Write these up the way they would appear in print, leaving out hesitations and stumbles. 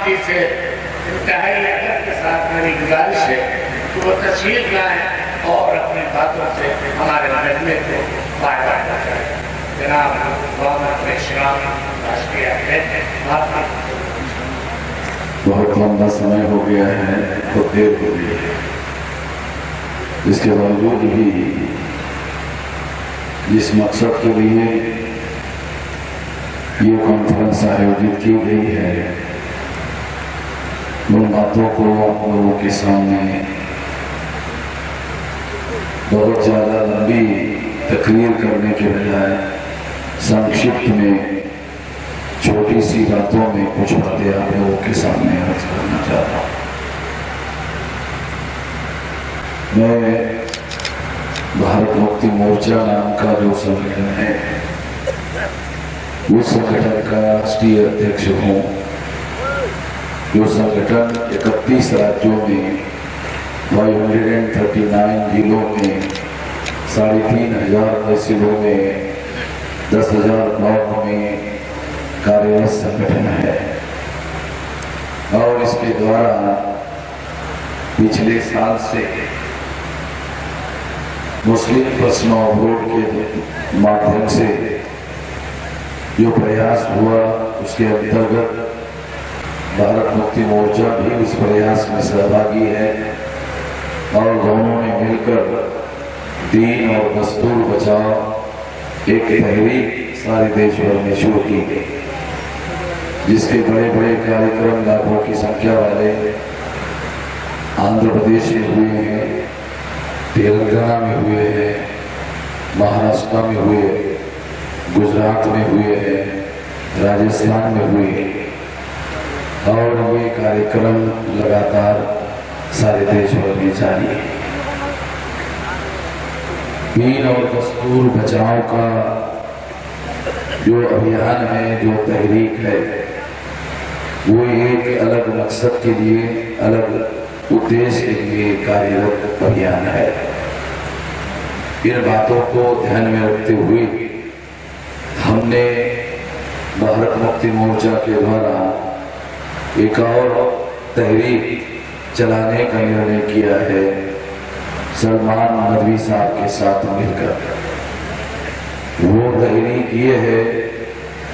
जी से इंतहाई अदब के साथ मेरी गुजारिश है कि वो तशरीफ लाएं और अपनी बातों से हमारे मजमे को फायदा पहुँचाएं। जनाब मोहम्मद इस्लाम राष्ट्रीय अध्यक्ष, बहुत लंबा समय हो गया है, बहुत देर हो गई है, इसके बावजूद भी जिस मकसद के लिए ये कॉन्फ्रेंस आयोजित की गई है उन बातों को आप लोगों के सामने बहुत ज़्यादा लंबी तकरीर करने के बजाय संक्षिप्त में छोटी सी बातों में कुछ बातें आप लोगों के सामने अर्ज करना चाहता हूँ। मैं भारत मुक्ति मोर्चा नाम का जो संगठन है उस संगठन का राष्ट्रीय अध्यक्ष हूँ। जो संगठन 31 राज्यों में 539 जिलों में 3,500 तहसीलों में 10,000 ब्लॉक में कार्यरत संगठन है और इसके द्वारा पिछले साल से मुस्लिम पर्सनल बोर्ड के माध्यम से जो प्रयास हुआ उसके अंतर्गत भारत मुक्ति मोर्चा भी उस प्रयास में सहभागी है और दोनों ने मिलकर दीन और दस्तूर बचाओ एक तहरीक सारे देश भर में शुरू की गई, जिसके बड़े बड़े कार्यक्रम लाखों की संख्या वाले आंध्र प्रदेश में हुए हैं, तेलंगाना में हुए हैं, महाराष्ट्र में हुए, गुजरात में हुए हैं, राजस्थान में हुए हैं और ये कार्यक्रम लगातार सारे देश भर में जारी है। दीन और दस्तूर बचाव का जो अभियान है, जो तहरीक है, वो एक अलग मकसद के लिए, अलग उद्देश्य के लिए कार्यरत अभियान है। इन बातों को ध्यान में रखते हुए हमने भारत मुक्ति मोर्चा के द्वारा एक और तहरीक चलाने का निर्णय किया है सलमान नदवी साहब के साथ मिलकर। वो तहरीक ये है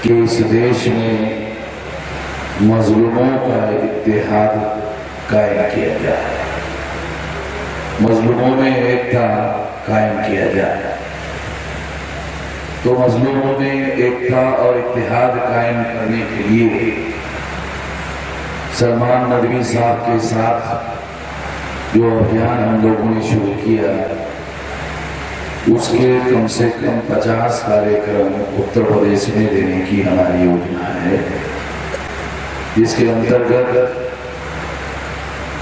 कि इस देश में मजलूमों का इत्तेहाद कायम किया जाए, मजलूमों में एकता कायम किया जाए। तो मजलूमों में एकता और इत्तेहाद कायम करने के लिए सलमान नदवी साहब के साथ जो अभियान हम लोगों ने शुरू किया, उसके कम से कम 50 कार्यक्रम उत्तर प्रदेश में देने की हमारी योजना है, जिसके अंतर्गत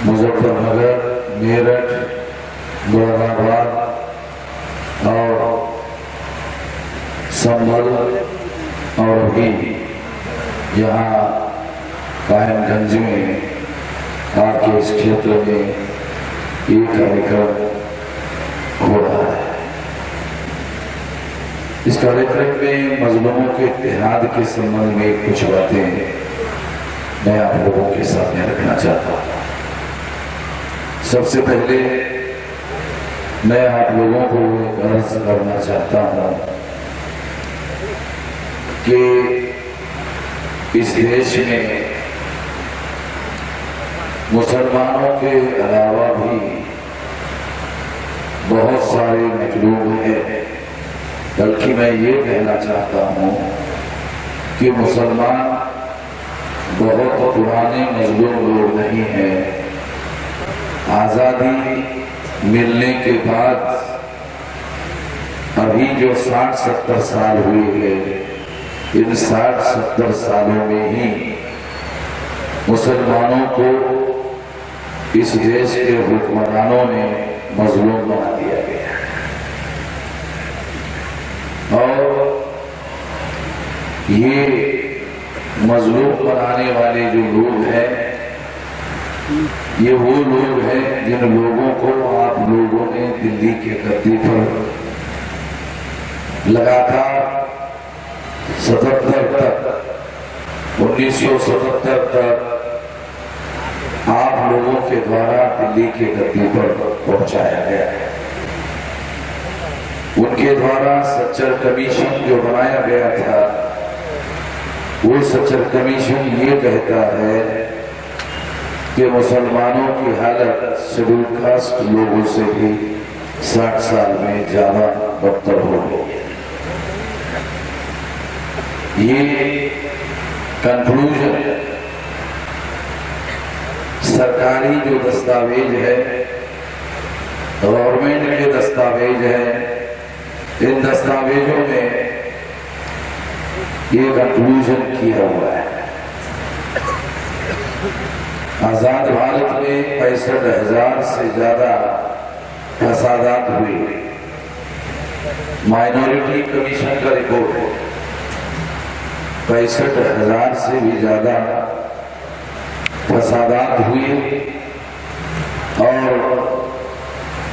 मुजफ्फरनगर, मेरठ, मुरादाबाद और संभल और अभी यहाँ कायमगंज में आपके इस क्षेत्र में एक कार्यक्रम हो रहा है। इस कार्यक्रम में मजलूमों के इत्तेहाद के संबंध में कुछ बातें मैं आप लोगों के सामने रखना चाहता हूँ। सबसे पहले मैं आप लोगों को अर्ज करना चाहता हूँ कि इस देश में मुसलमानों के अलावा भी बहुत सारे मजलूम हैं, बल्कि मैं ये कहना चाहता हूँ कि मुसलमान बहुत पुराने मजलूम लोग नहीं हैं। आज़ादी मिलने के बाद अभी जो 60-70 साल हुए हैं, इन 60-70 सालों में ही मुसलमानों को इस देश के हुक्मरानों ने मजलूम बना दिया गया और ये मजलूम बनाने वाले जो लोग हैं, ये वो लोग हैं जिन लोगों को आप लोगों ने दिल्ली के गद्दी पर लगातार 77 तक 1977 तक लोगों के द्वारा दिल्ली के गद्दी पर पहुंचाया गया। उनके द्वारा सच्चर कमीशन जो बनाया गया था, वो सच्चर कमीशन ये कहता है कि मुसलमानों की हालत शेड्यूल कास्ट लोगों से भी 60 साल में ज्यादा बदतर हो गई। ये कंक्लूजन सरकारी जो दस्तावेज है, गवर्नमेंट के दस्तावेज है, इन दस्तावेजों में ये कंक्लूजन किया हुआ है। आजाद भारत में 65,000 से ज्यादा फसादात हुए। माइनॉरिटी कमीशन का रिपोर्ट है, 65,000 से भी ज्यादा फसादात हुए और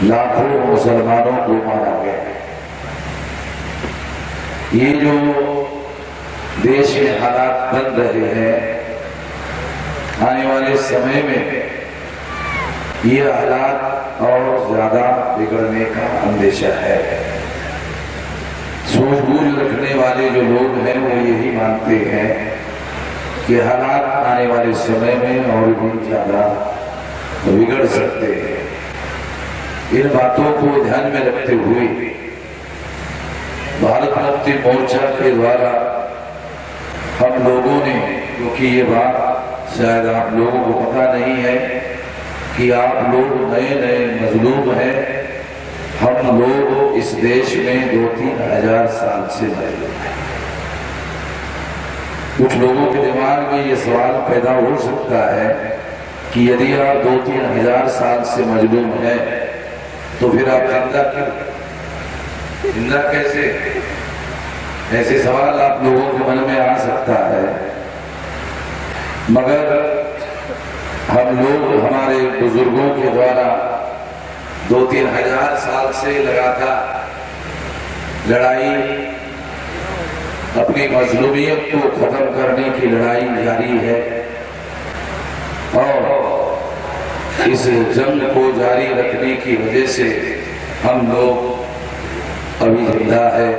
लाखों मुसलमानों को मारा गया। ये जो देश में हालात बन रहे हैं, आने वाले समय में ये हालात और ज्यादा बिगड़ने का अंदेशा है। सूझबूझ रखने वाले जो लोग हैं वो यही मानते हैं कि हालात आने वाले समय में और भी ज्यादा बिगड़ सकते हैं। इन बातों को ध्यान में रखते हुए भारत मुक्ति मोर्चा के द्वारा हम लोगों ने, क्योंकि ये बात शायद आप लोगों को पता नहीं है कि आप लोग नए नए मजलूम हैं, हम लोग इस देश में 2-3 हजार साल से मजलूम हैं। कुछ लोगों के दिमाग में ये सवाल पैदा हो सकता है कि यदि आप 2-3 हजार साल से मजलूम हैं तो फिर आप जिंदा क्यों, जिंदा कैसे? ऐसे सवाल आप लोगों के मन में आ सकता है। मगर हम लोग हमारे बुजुर्गों के द्वारा 2-3 हजार साल से लगातार लड़ाई, अपनी मजलूमियत को खत्म करने की लड़ाई जारी है और इस जंग को जारी रखने की वजह से हम लोग अभी जिंदा है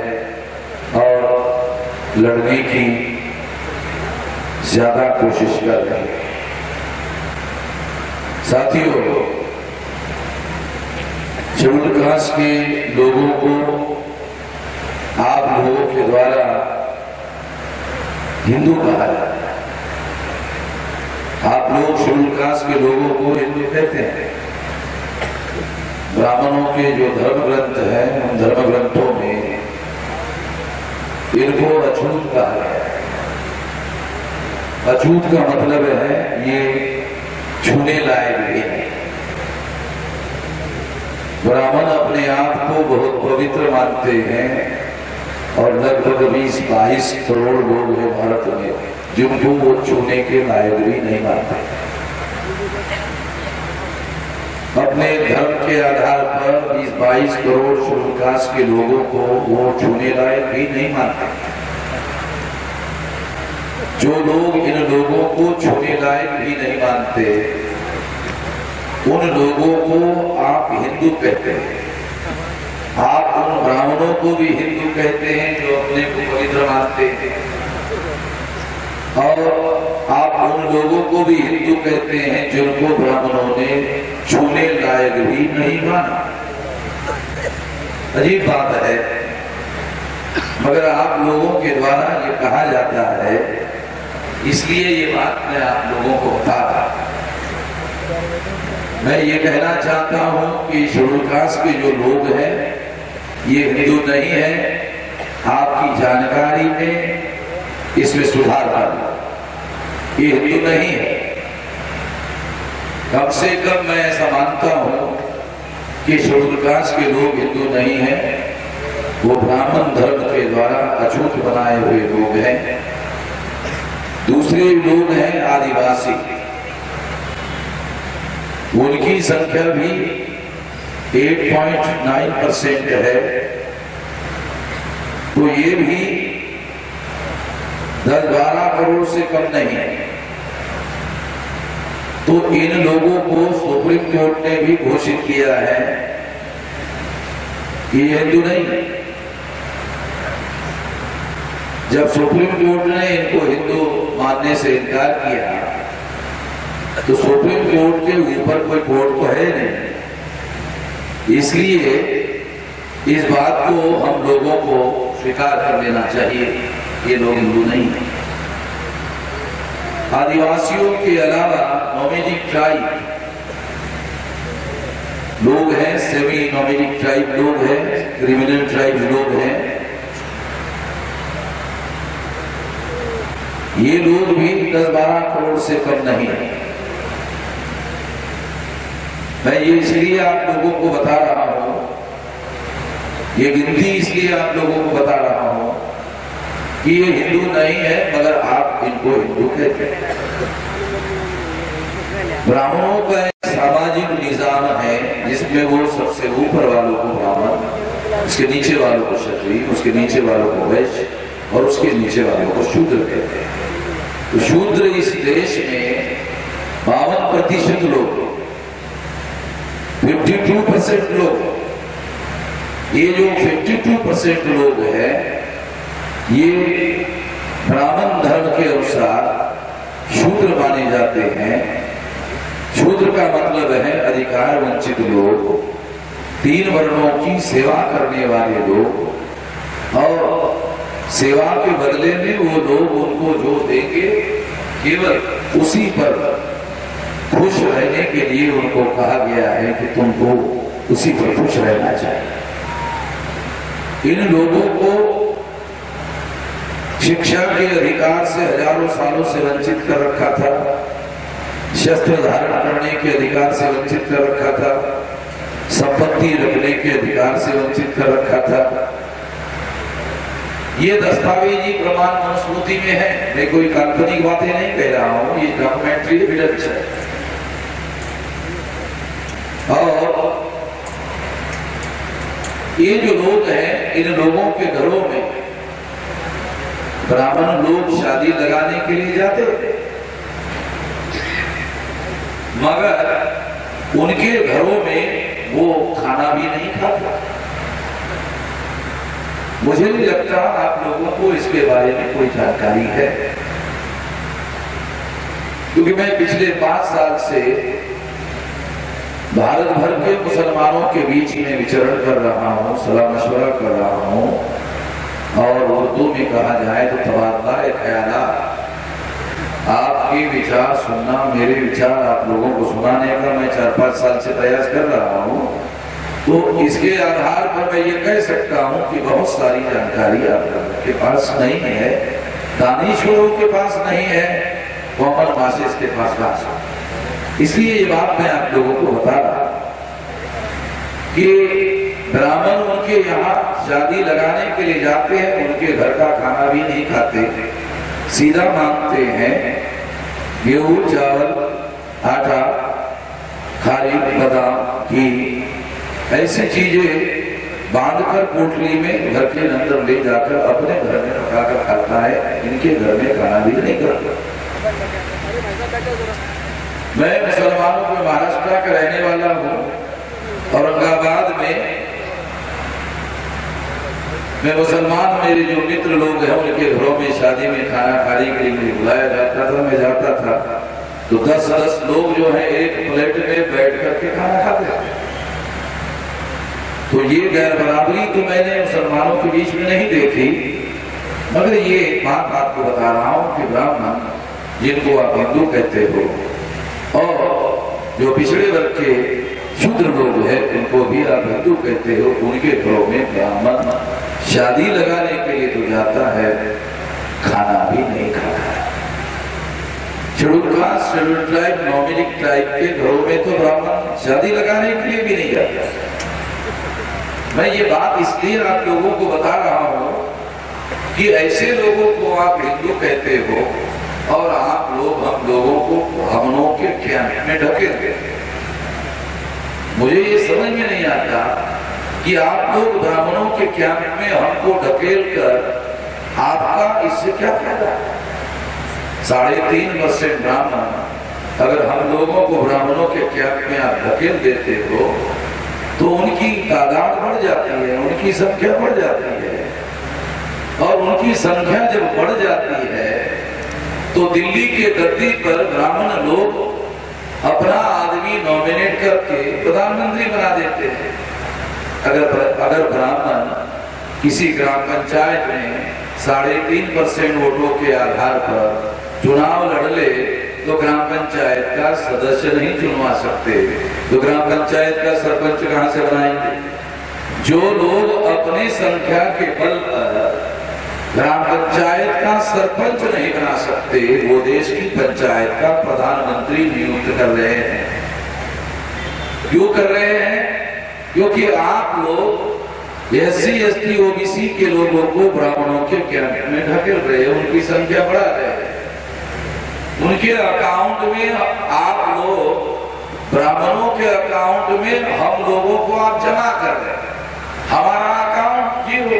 और लड़ने की ज्यादा कोशिश कर रहे हैं। साथियों, शेड्यूल कास्ट के लोगों को आप लोगों के द्वारा हिंदू कहा जाता है। आप लोग शेड्यूल कास्ट के लोगों को हिंदू कहते हैं। ब्राह्मणों के जो धर्म ग्रंथ हैं, उन धर्म ग्रंथों में इनको अछूत कहा गया है। अछूत का मतलब है ये छूने लायक भी है। ब्राह्मण अपने आप को बहुत पवित्र मानते हैं और लगभग 20-22 करोड़ लोग हैं भारत में जिनको वो छूने के लायक भी नहीं मानते। अपने धर्म के आधार पर 20-22 करोड़ शेड्यूल कास्ट के लोगों को वो छूने लायक भी नहीं मानते। जो लोग इन लोगों को छूने लायक भी नहीं मानते, उन लोगों को आप हिंदू कहते हैं। आप उन ब्राह्मणों को भी हिंदू कहते हैं जो अपने को पवित्र मानते हैं, और आप उन लोगों को भी हिंदू कहते हैं जिनको ब्राह्मणों ने छूने लायक भी नहीं माना। अजीब बात है, मगर आप लोगों के द्वारा ये कहा जाता है, इसलिए ये बात मैं आप लोगों को बता रहा। मैं ये कहना चाहता हूं कि शेड्यूल कास्ट के जो लोग हैं ये हिंदू नहीं है। आपकी जानकारी में इसमें सुधार करना, ये हिंदू नहीं है। कम से कम मैं ऐसा मानता हूं कि शेड्यूल कास्ट के लोग हिंदू नहीं हैं, वो ब्राह्मण धर्म के द्वारा अछूत बनाए हुए लोग हैं। दूसरे लोग हैं आदिवासी, उनकी संख्या भी 8.9% है, तो ये भी 10-12 करोड़ से कम नहीं है। तो इन लोगों को सुप्रीम कोर्ट ने भी घोषित किया है कि ये हिंदू नहीं है। जब सुप्रीम कोर्ट ने इनको हिंदू मानने से इनकार किया तो सुप्रीम कोर्ट के ऊपर कोई कोर्ट तो है नहीं, इसलिए इस बात को हम लोगों को स्वीकार कर लेना चाहिए, ये लोग हिंदू नहीं है। आदिवासियों के अलावा नॉमिनिक ट्राइब लोग हैं, सेमी नॉमिनिक ट्राइब लोग हैं, क्रिमिनल ट्राइब लोग हैं, ये लोग भी 10-12 करोड़ से कम नहीं है। मैं ये इसलिए आप लोगों को बता रहा हूं, ये गिनती इसलिए आप लोगों को बता रहा हूं कि ये हिंदू नहीं है मगर आप इनको हिंदू कहते हैं। ब्राह्मणों का एक सामाजिक निजाम है जिसमें वो सबसे ऊपर वालों को ब्राह्मण, उसके नीचे वालों को क्षत्रिय, उसके नीचे वालों को वैश्य और उसके नीचे वालों को शूद्र कहते हैं। तो शूद्र इस देश में 52% लोग, 52% लोग, ये जो 52% लोग हैं ये ब्राह्मण धर्म के अनुसार शूद्र माने जाते हैं। शूद्र का मतलब है अधिकार वंचित लोग, 3 वर्णों की सेवा करने वाले लोग, और सेवा के बदले में वो लोग उनको जो देंगे केवल उसी पर खुश रहने के लिए उनको कहा गया है कि तुमको उसी पर खुश रहना चाहिए। इन लोगों को शिक्षा के अधिकार से हजारों सालों से वंचित कर रखा था, शस्त्र धारण करने के अधिकार से वंचित कर रखा था, संपत्ति रखने के अधिकार से वंचित कर रखा था। ये दस्तावेजी प्रमाण मनुस्मृति में है, मैं कोई काल्पनिक बातें नहीं कह रहा हूं, ये डॉक्यूमेंट्री एविडेंस है। और ये जो लोग हैं इन लोगों के घरों में ब्राह्मण लोग शादी लगाने के लिए जाते थे, मगर उनके घरों में वो खाना भी नहीं खाते। मुझे नहीं लगता आप लोगों को इसके बारे में कोई जानकारी है, क्योंकि मैं पिछले 5 साल से भारत भर के मुसलमानों के बीच में विचरण कर रहा हूँ, सलाह मशवरा कर रहा हूँ, और उर्दू में कहा जाए तो तबादला ख्यालात, आपके विचार सुनना, मेरे विचार आप लोगों को सुनाने का मैं 4-5 साल से प्रयास कर रहा हूँ। तो इसके आधार पर मैं ये कह सकता हूँ कि बहुत सारी जानकारी आप लोगों के पास नहीं है, दानिशवरों के पास नहीं है, कॉमन मासेस के पास। इसलिए ये बात मैं आप लोगों को बता रहा कि ब्राह्मण उनके यहाँ शादी लगाने के लिए जाते हैं, उनके घर का खाना भी नहीं खाते, सीधा मांगते हैं गेहूं, चावल, आटा, खारी, बादाम, घी, ऐसी चीजें बांधकर पोटली में घर के अंदर ले जाकर अपने घर में पकाकर खाता है, इनके घर में खाना भी नहीं करता। मैं मुसलमानों के महाराष्ट्र का रहने वाला हूँ, औरंगाबाद में मैं मुसलमान, मेरे जो मित्र लोग हैं उनके घरों में शादी में खाना खाने के लिए मुझे बुलाया जाता था, मैं जाता था तो 10-10 लोग जो हैं एक प्लेट में बैठ करके खाना खाते थे। तो ये गैर बराबरी तो मैंने मुसलमानों के बीच में नहीं देखी, मगर ये बात आपको बता रहा हूँ कि ब्राह्मण जिनको आप हिंदू कहते हो और जो पिछड़े वर्ग के शूद्र लोग हैं उनको भी आप हिंदू कहते हो, उनके घरों में ब्राह्मण शादी लगाने के लिए तो जाता है, खाना भी नहीं खाता है। Schedule caste, schedule tribe, nomadic tribe के घरों में तो ब्राह्मण शादी लगाने के लिए भी नहीं जाता। मैं ये बात इसलिए आप लोगों को बता रहा हूँ कि ऐसे लोगों को आप हिंदू कहते हो और आप लोग हम लोगों को ब्राह्मणों के कैंप में ढकेल देते। मुझे ये समझ में नहीं आता कि आप लोग ब्राह्मणों के कैंप में हमको ढकेल कर आपका इससे क्या फायदा? 3.5% ब्राह्मण अगर हम लोगों को ब्राह्मणों के कैंप में आप धकेल देते हो तो उनकी तादाद बढ़ जाती है, उनकी संख्या बढ़ जाती है, और उनकी संख्या जब बढ़ जाती है तो दिल्ली के गद्दी पर ब्राह्मण लोग अपना आदमी नॉमिनेट करके प्रधानमंत्री बना देते हैं। अगर ब्राह्मण किसी ग्राम पंचायत में 3.5% वोटों के आधार पर चुनाव लड़ ले तो ग्राम पंचायत का सदस्य नहीं चुनवा सकते, तो ग्राम पंचायत का सरपंच कहां से बनाएंगे? जो लोग अपने संख्या के बल पर ग्राम पंचायत का सरपंच नहीं बना सकते, वो देश की पंचायत का प्रधानमंत्री नियुक्त कर रहे हैं। क्यों कर रहे हैं? क्योंकि आप लोग SC ST OBC के लोगों को ब्राह्मणों के कैंप में ढकेल रहे हैं, उनकी संख्या बढ़ा रहे हैं। उनके अकाउंट में आप लोग ब्राह्मणों के अकाउंट में हम लोगों को आप जमा कर रहे हैं, हमारा अकाउंट जीरो।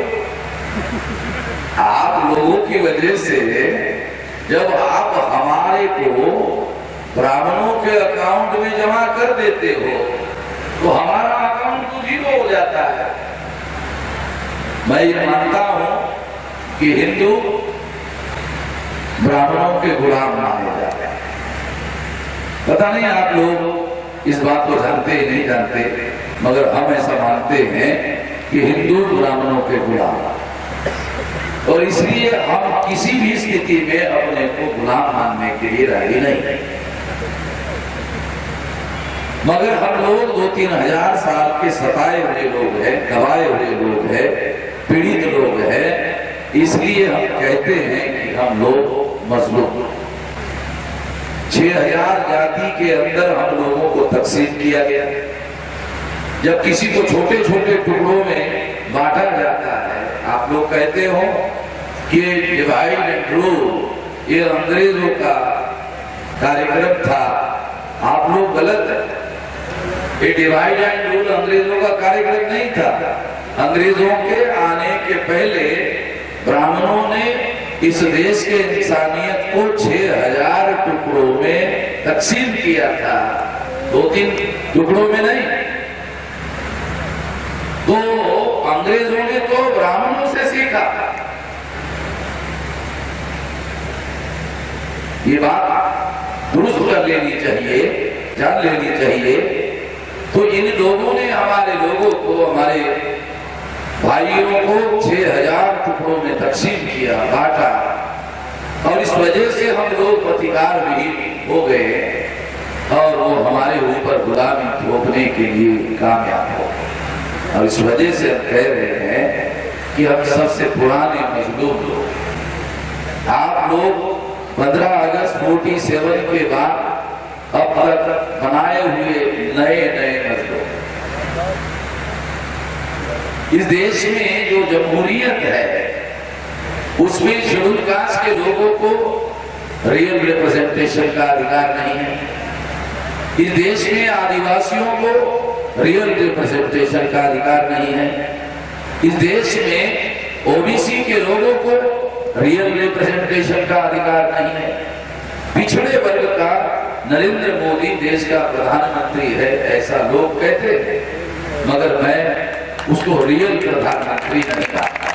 आप लोगों की वजह से जब आप हमारे को ब्राह्मणों के अकाउंट में जमा कर देते हो तो हमारा अकाउंट तो जीरो हो जाता है। मैं ये मानता हूं कि हिंदू ब्राह्मणों के गुलाम माने जाते हैं। पता नहीं आप लोग इस बात को जानते ही नहीं जानते, मगर हम ऐसा मानते हैं कि हिंदू ब्राह्मणों के गुलाम, और इसलिए हम किसी भी स्थिति में अपने को गुलाम मानने के लिए राजी नहीं। मगर हम लोग 2-3 हजार साल के सताए हुए लोग हैं, दबाए हुए लोग हैं, पीड़ित लोग हैं, इसलिए हम कहते हैं कि हम लोग मजलूम। 6000 जाति के अंदर हम लोगों को तकसीम किया गया। जब किसी को छोटे छोटे टुकड़ों में बांटा जाता है, आप लोग कहते हो कि डिवाइड एंड रूल ये अंग्रेजों का कार्यक्रम था, आप लोग गलत है। ये डिवाइड एंड रूल अंग्रेजों का कार्यक्रम नहीं था। अंग्रेजों के आने के पहले ब्राह्मणों ने इस देश के इंसानियत को 6000 टुकड़ों में तकसीम किया था, 2-3 टुकड़ों में नहीं। तो अंग्रेजों ने तो ब्राह्मणों से सीखा। ये बात दुरुस्त कर लेनी चाहिए, जान लेनी चाहिए। तो इन लोगों ने हमारे लोगों को, हमारे भाइयों को 6000 टुकड़ों में तकसीम किया, बांटा, और इस वजह से हम लोग अधिकार विहीन हो गए और वो हमारे ऊपर गुलामी थोपने के लिए कामयाब हो गए। और इस वजह से हम कह रहे हैं कि हम सबसे पुराने मजलूम लोग, आप लोग 15 अगस्त 47 के बाद अब तक बनाए हुए नए मजलूम, इस देश में जो जमहूरियत है उसमें शेड्यूल कास्ट के लोगों को रियल रिप्रेजेंटेशन का अधिकार नहीं है। इस देश में आदिवासियों को रियल रिप्रेजेंटेशन का अधिकार नहीं है। इस देश में ओबीसी के लोगों को रियल रिप्रेजेंटेशन का अधिकार नहीं है। पिछड़े वर्ग का नरेंद्र मोदी देश का प्रधानमंत्री है ऐसा लोग कहते हैं, मगर मैं उसको रियल प्रधानमंत्री नहीं कहता।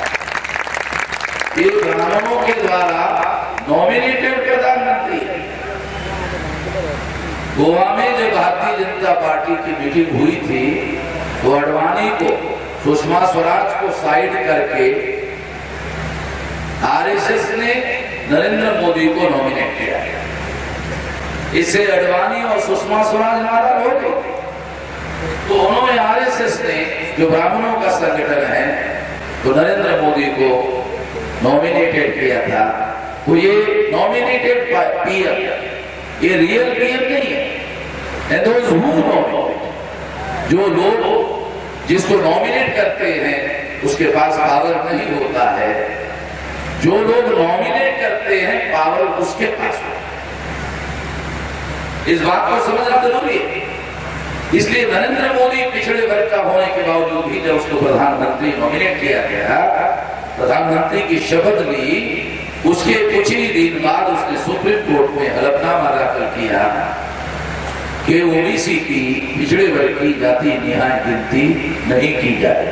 ये ब्राह्मणों के द्वारा नॉमिनेटेड प्रधानमंत्री है। गोवा में जब भारतीय जनता पार्टी की मीटिंग हुई थी तो अडवाणी को, सुषमा स्वराज को साइड करके आरएसएस ने नरेंद्र मोदी को नॉमिनेट किया। इससे अडवाणी और सुषमा स्वराज नाराज हो गए। तो उन्होंने आरएसएस ने, जो ब्राह्मणों का संगठन है, तो नरेंद्र मोदी को नॉमिनेटेड किया था। तो ये नॉमिनेटेड पीएम, ये रियल पीएम नहीं है। जो लोग जिसको नॉमिनेट करते हैं उसके पास पावर नहीं होता है, जो लोग नॉमिनेट करते हैं पावर उसके पास होता है। इस बात को समझना जरूरी है। इसलिए नरेंद्र मोदी पिछड़े वर्ग का होने के बावजूद भी जब उसको प्रधानमंत्री नॉमिनेट किया गया, प्रधानमंत्री की शपथ ली, उसके कुछ ही दिन बाद उसने सुप्रीम कोर्ट में हलफनामा दाखिल किया कि ओबीसी की पिछड़े वर्ग की जाति न्याय गिनती नहीं की जाए।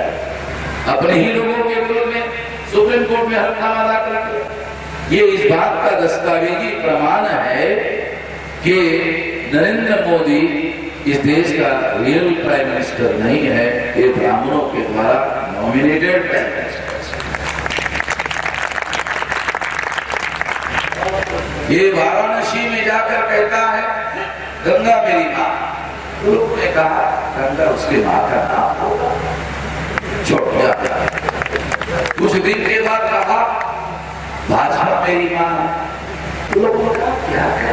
अपने ही लोगों के विरोध में सुप्रीम कोर्ट में हलफनामा दाखिल किया। ये इस बात का दस्तावेजी प्रमाण है कि नरेंद्र मोदी इस देश का रियल प्राइम मिनिस्टर नहीं है, ये ब्राह्मणों के द्वारा नॉमिनेटेड प्राइम मिनिस्टर। ये वाराणसी में जाकर कहता है गंगा मेरी माँ। लोगों ने कहा गंगा उसके माँ का नाम होगा, छोड़ जाता। कुछ दिन के बाद कहा भाजपा मेरी माँ। लोगों ने कहा क्या कह।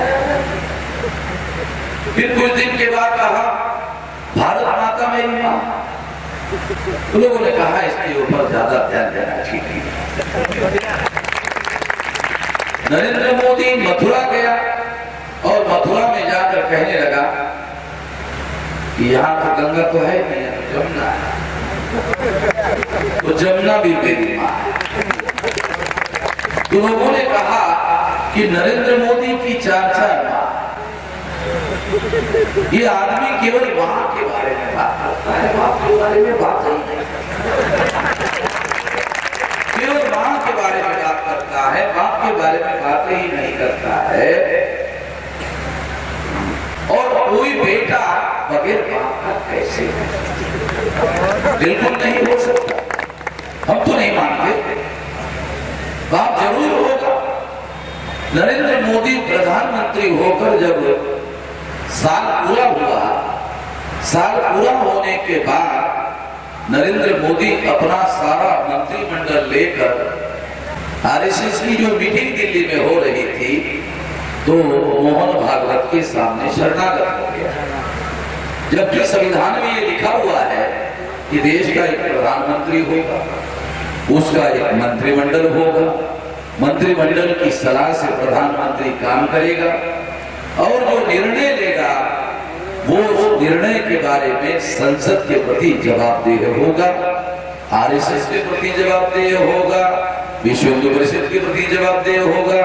फिर कुछ दिन के बाद कहा भारत माता मेरी माँ। लोगों ने कहा इसके ऊपर ज्यादा ध्यान देना ठीक नहीं। नरेंद्र मोदी मथुरा गया और मथुरा में जाकर कहने लगा कि यहाँ तो गंगा तो है नहीं, तो जमुना है, तो जमुना भी मेरी माँ है। तो लोगों ने कहा कि नरेंद्र मोदी की चार माँ। ये आदमी केवल वहां के बारे में बात करता है, बाप के बारे में बात ही नहीं, केवल मां के बारे में बात करता है, बाप के बारे में बात ही नहीं करता है। और कोई बेटा बगैर बाप का कैसे है? बिल्कुल नहीं हो सकता। हम तो नहीं मानते, बाप जरूर होगा। नरेंद्र मोदी प्रधानमंत्री होकर जब साल पूरा हुआ, साल पूरा होने के बाद नरेंद्र मोदी अपना सारा मंत्रिमंडल लेकर आरएसएस की जो मीटिंग दिल्ली में हो रही थी, तो मोहन भागवत के सामने शरणागत हो गया। जबकि संविधान में ये लिखा हुआ है कि देश का एक प्रधानमंत्री होगा, उसका एक मंत्रिमंडल होगा, मंत्रिमंडल की सलाह से प्रधानमंत्री काम करेगा और जो निर्णय लेगा वो निर्णय के बारे में संसद के प्रति जवाबदेह होगा, आरएसएस के प्रति जवाबदेह होगा, विश्व हिंदू परिषद के प्रति जवाबदेह होगा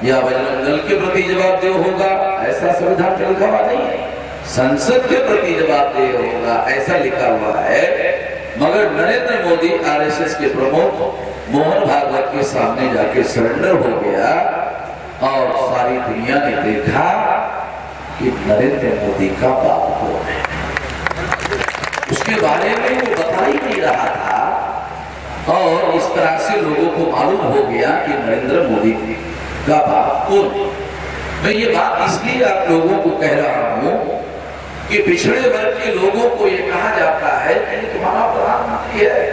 या बजरंग दल के प्रति जवाबदेह होगा। ऐसा संविधान में लिखा हुआ नहीं है। संसद के प्रति जवाबदेह होगा ऐसा लिखा हुआ है। मगर नरेंद्र मोदी आरएसएस के प्रमुख मोहन भागवत के सामने जाके सरेंडर हो गया और सारी दुनिया ने देखा कि नरेंद्र मोदी का बाप कौन है। उसके बारे में वो बता ही नहीं रहा था और इस तरह से लोगों को मालूम हो गया कि नरेंद्र मोदी का बाप कौन है। मैं ये बात इसलिए आप लोगों को कह रहा हूं कि पिछड़े वर्ग के लोगों को ये कहा जाता है कि तुम्हारा प्रधानमंत्री है,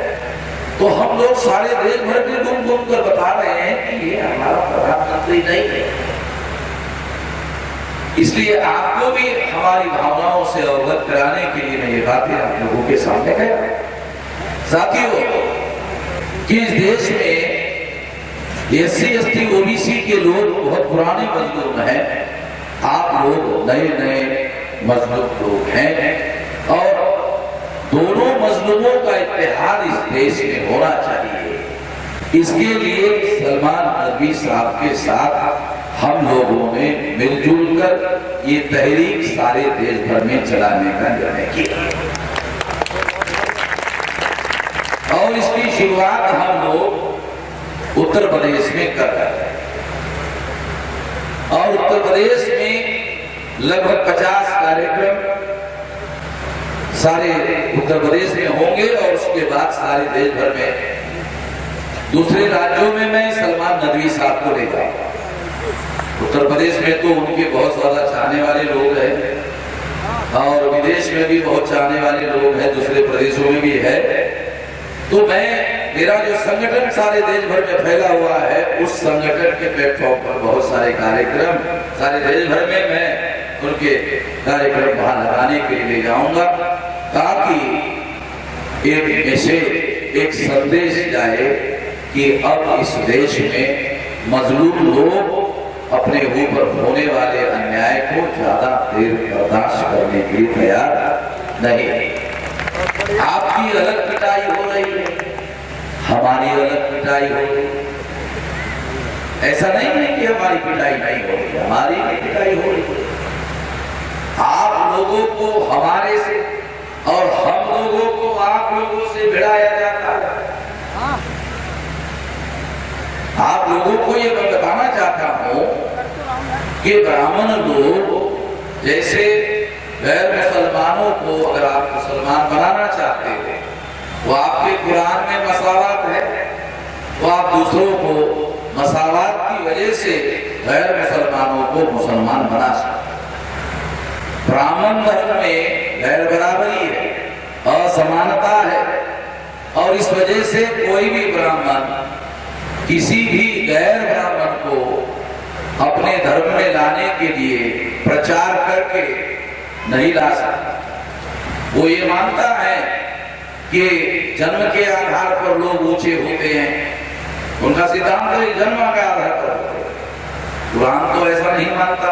तो हम लोग सारे देश भर में घूम घूम कर बता रहे हैं कि ये हमारा प्रधानमंत्री नहीं है। इसलिए आपको भी हमारी भावनाओं से अवगत कराने के लिए मैं ये बातें आप लोगों के सामने कह रहा हूं। साथियों, कि इस देश में एससी एसटी ओबीसी के लोग बहुत पुराने मजलूम हैं, आप लोग नए नए मजलूम लोग हैं और दोनों मजलूमों का इत्तेहाद इस देश में होना चाहिए। इसके लिए सलमान नकवी साहब के साथ हम लोगों ने मिलजुल कर ये तहरीक सारे देश भर में चलाने का निर्णय किया और इसकी शुरुआत हम लोग उत्तर प्रदेश में कर रहे हैं और उत्तर प्रदेश में लगभग 50 कार्यक्रम सारे उत्तर प्रदेश में होंगे और उसके बाद सारे देश भर में दूसरे राज्यों में मैं सलमान नकवी साहब को ले जाऊंगा। उत्तर प्रदेश में तो उनके बहुत ज्यादा चाहने वाले लोग हैं और विदेश में भी बहुत चाहने वाले लोग हैं, दूसरे प्रदेशों में भी है। तो मेरा जो संगठन सारे देश भर में फैला हुआ है, उस संगठन के प्लेटफॉर्म पर बहुत सारे कार्यक्रम सारे देश भर में मैं उनके कार्यक्रम वहां लगाने के लिए ले जाऊंगा ताकि एक मैसेज, एक संदेश जाए कि अब इस देश में मजलूम लोग अपने ऊपर होने वाले अन्याय को ज्यादा देर बर्दाश्त करने के लिए तैयार नहीं। आपकी अलग पिटाई हो रही है, हमारी अलग पिटाई हो रही है। ऐसा नहीं है कि हमारी पिटाई नहीं हो रही, हमारी भी पिटाई हो रही है। आप लोगों को हमारे से और हम लोगों को आप लोगों से भिड़ाया जाता है। आप लोगों को ये मैं बताना चाहता हूं कि ब्राह्मण लोग जैसे गैर मुसलमानों को अगर आप मुसलमान बनाना चाहते हैं, वो आपके कुरान में मसावत है, वो आप दूसरों को मसावत की वजह से गैर मुसलमानों को मुसलमान बना सकते। ब्राह्मण धर्म में गैर बराबरी है, असमानता है, और इस वजह से कोई भी ब्राह्मण किसी भी गैर ब्राह्मण को अपने धर्म में लाने के लिए प्रचार करके नहीं ला सकता। वो ये मानता है कि जन्म के आधार पर लोग ऊंचे होते हैं, उनका सिद्धांत है जन्म के आधार पर। कुरान तो ऐसा नहीं मानता।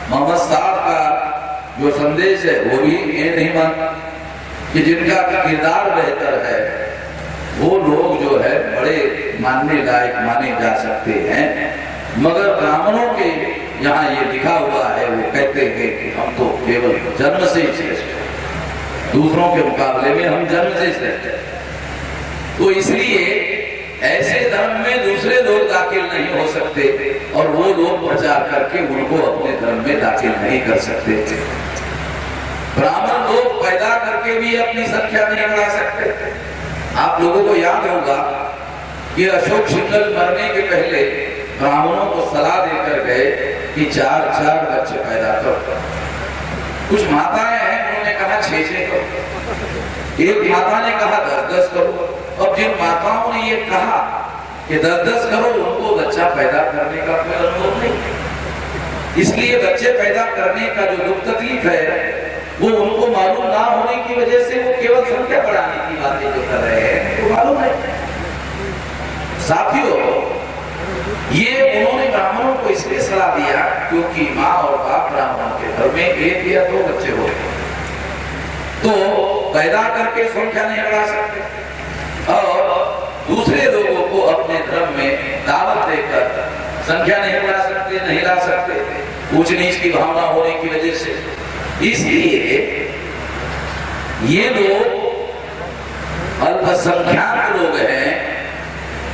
मोहम्मद साहब का जो संदेश है वो भी ये नहीं मानता कि जिनका किरदार बेहतर है वो लोग जो है बड़े मानने लायक माने जा सकते हैं। मगर ब्राह्मणों के यहाँ ये लिखा हुआ है, वो कहते हैं कि हम तो केवल जन्म से ही श्रेष्ठ हैं, दूसरों के मुकाबले में हम जन्म से श्रेष्ठ हैं। तो इसलिए ऐसे धर्म में दूसरे लोग दाखिल नहीं हो सकते और वो लोग प्रचार करके उनको अपने धर्म में दाखिल नहीं कर सकते। ब्राह्मण लोग पैदा करके भी अपनी संख्या नहीं बढ़ा सकते। आप लोगों को याद होगा कि अशोक सिंघल मरने के पहले ब्राह्मणों को सलाह देकर गए कि 4-4 बच्चे पैदा करो। कुछ माताएं हैं, उन्होंने कहा 6-6 करो। एक माता ने कहा 10-10 करो। अब जिन माताओं ने ये कहा कि 10-10 करो, उनको बच्चा पैदा करने का कोई अनुभव नहीं। इसलिए बच्चे पैदा करने का जो दुख तकलीफ है वो उनको मालूम ना होने की वजह से वो केवल संख्या बढ़ाने की बातें जो कर रहे हैं तो मालूम है। साथियों, ये उन्होंने ब्राह्मणों को इसलिए सलाह दिया क्योंकि माँ और बाप ब्राह्मणों के घर में 1 या 2 बच्चे होते तो पैदा करके संख्या नहीं बढ़ा सकते और दूसरे लोगों को अपने धर्म में दावत देकर संख्या नहीं बढ़ा सकते, नहीं ला सकते, ऊंच नीच की भावना होने की वजह से। इसलिए ये लोग अल्पसंख्याक लोग हैं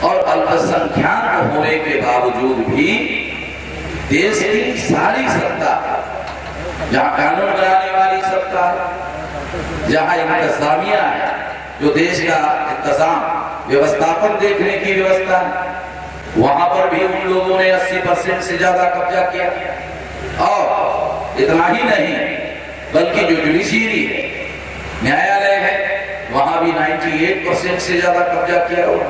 और अल्पसंख्याक होने के बावजूद भी देश की सारी सत्ता, जहां कानून बनाने वाली सत्ता है, जहां इंतजामिया है, जो देश का इंतजाम व्यवस्थापन देखने की व्यवस्था है, वहां पर भी उन लोगों ने 80% से ज्यादा कब्जा किया। और इतना ही नहीं बल्कि जो जुडिशियरी है, न्यायालय है, वहां भी 98% से ज्यादा कब्जा किया हुआ।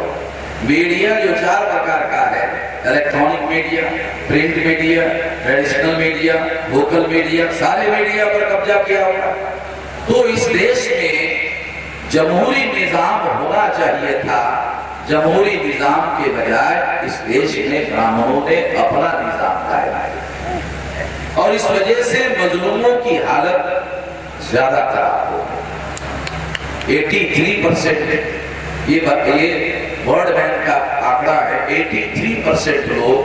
मीडिया जो 4 प्रकार का है, electronic media, print media, traditional media, vocal media, सारे मीडिया पर कब्जा किया हुआ। तो इस देश में जमहूरी निजाम होना चाहिए था। जमहूरी निजाम के बजाय इस देश में ब्राह्मणों ने अपना निजाम लाया और इस वजह से मजलूमों की हालत ज्यादा खराब हो गई। 83% ये वर्ल्ड बैंक का आंकड़ा है, 83% लोग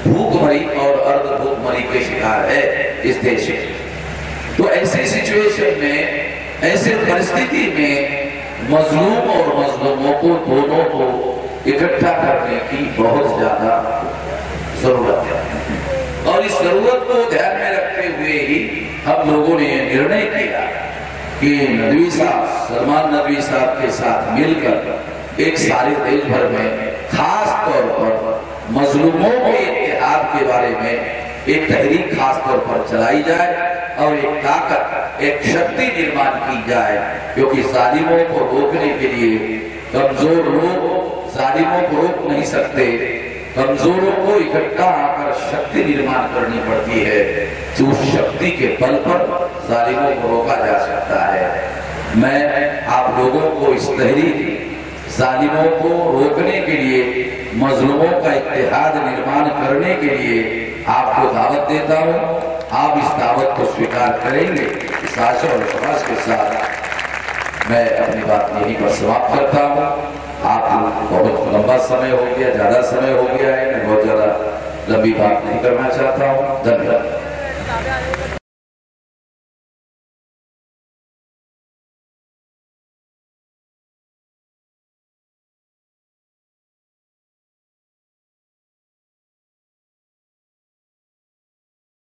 भूखमरी और अर्ध भूखमरी के शिकार है इस देश में। तो ऐसी सिचुएशन में, ऐसे परिस्थिति में मजलूम और मजलूमों को दोनों को इकट्ठा करने की बहुत ज्यादा जरूरत है और इस जरूरत को ध्यान में रखते हुए ही हम लोगों ने निर्णय किया कि नदवी साहब, सलमान नदवी साहब के साथ मिलकर एक सारे देश भर में खास तौर पर मजलूमों के इत्तेहाद के बारे में एक तहरीक खास तौर पर चलाई जाए और एक ताकत, एक शक्ति निर्माण की जाए, क्योंकि जालिमों को रोकने के लिए कमजोर लोग जालिमों को रोक नहीं सकते। कमजोरों को इकट्ठा आकर शक्ति निर्माण करनी पड़ती है, तो उस शक्ति के बल पर जालिमों को रोका जा सकता है। मैं आप लोगों को इस तहरीक जालिमों को रोकने के लिए, मजलूमों का इत्तेहाद निर्माण करने के लिए आपको दावत देता हूँ। आप इस दावत को स्वीकार करेंगे। इस आशा और विश्वास के साथ मैं अपनी बात यहीं पर समाप्त करता हूँ। आप बहुत लंबा समय हो गया, ज्यादा समय हो गया है, मैं बहुत ज्यादा लंबी बात नहीं करना चाहता हूँ। धन्यवाद।